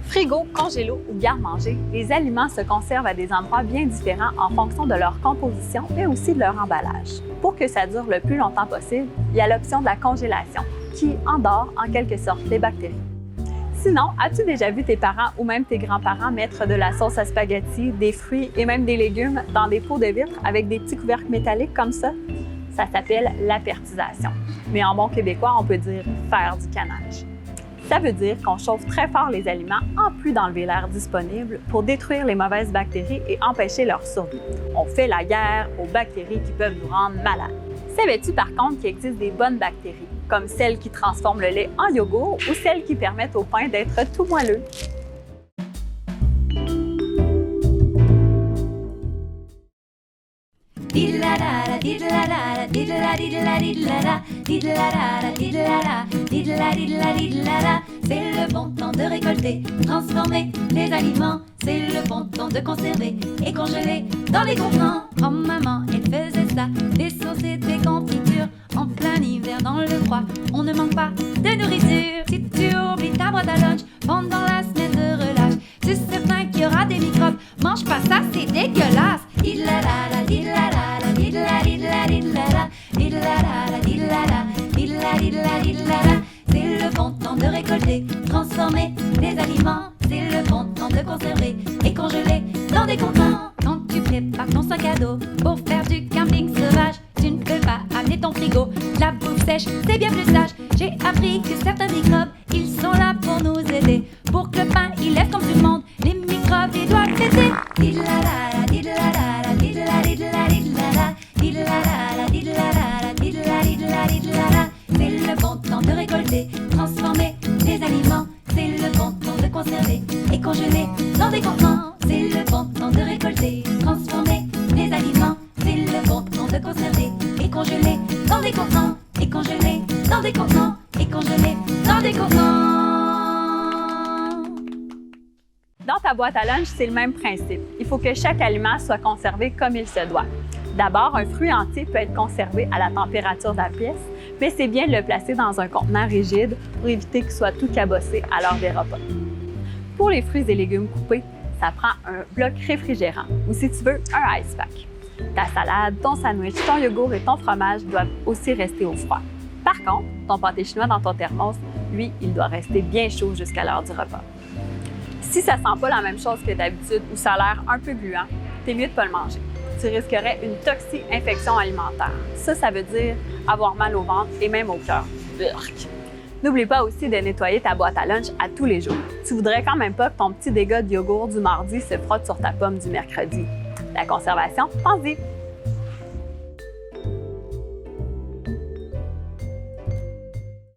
Frigo, congélo ou garde-manger, les aliments se conservent à des endroits bien différents en fonction de leur composition mais aussi de leur emballage. Pour que ça dure le plus longtemps possible, il y a l'option de la congélation qui endort en quelque sorte les bactéries. Sinon, as-tu déjà vu tes parents ou même tes grands-parents mettre de la sauce à spaghetti, des fruits et même des légumes dans des pots de vitre avec des petits couvercles métalliques comme ça? Ça s'appelle l'apertisation. Mais en bon québécois, on peut dire faire du canage. Ça veut dire qu'on chauffe très fort les aliments en plus d'enlever l'air disponible pour détruire les mauvaises bactéries et empêcher leur survie. On fait la guerre aux bactéries qui peuvent nous rendre malades. Savais-tu par contre qu'il existe des bonnes bactéries, comme celles qui transforment le lait en yogourt ou celles qui permettent au pain d'être tout moelleux? C'est le bon temps de récolter, transformer les aliments. C'est le bon temps de conserver et congeler dans les contenants. Oh maman, elle faisait ça, des sauces et des confitures. En plein hiver dans le froid, on ne manque pas de nourriture. Si tu oublies ta boîte à lunch pendant la semaine de relâche, c'est certain qu'il y aura des microbes. Mange pas ça, c'est dégueulasse. C'est le bon temps de récolter, transformer les aliments. C'est le bon temps de conserver et congeler dans des contenants. Quand tu prépares ton sac à dos pour faire du camping sauvage, tu ne peux pas amener ton frigo. La bouffe sèche, c'est bien plus sage. J'ai appris que certains microbes, ils sont là pour nous aider. Pour que le pain, il lève comme tout le monde, les microbes, ils doivent péter. C'est le bon temps de récolter, transformer les aliments. C'est le bon temps de conserver et congeler dans des contenants. C'est le bon temps de récolter, transformer les aliments. C'est le bon temps de conserver et congeler dans des contenants. Et congeler dans des contenants. Et congeler dans des contenants. Dans ta boîte à lunch, c'est le même principe. Il faut que chaque aliment soit conservé comme il se doit. D'abord, un fruit entier peut être conservé à la température de la pièce, mais c'est bien de le placer dans un contenant rigide pour éviter qu'il soit tout cabossé à l'heure des repas. Pour les fruits et légumes coupés, ça prend un bloc réfrigérant ou si tu veux, un ice pack. Ta salade, ton sandwich, ton yogourt et ton fromage doivent aussi rester au froid. Par contre, ton pâté chinois dans ton thermos, lui, il doit rester bien chaud jusqu'à l'heure du repas. Si ça sent pas la même chose que d'habitude ou ça a l'air un peu gluant, c'est mieux de ne pas le manger. Tu risquerais une toxi-infection alimentaire. Ça veut dire avoir mal au ventre et même au cœur. Urk. N'oublie pas aussi de nettoyer ta boîte à lunch à tous les jours. Tu voudrais quand même pas que ton petit dégât de yogourt du mardi se frotte sur ta pomme du mercredi. La conservation, pense-y!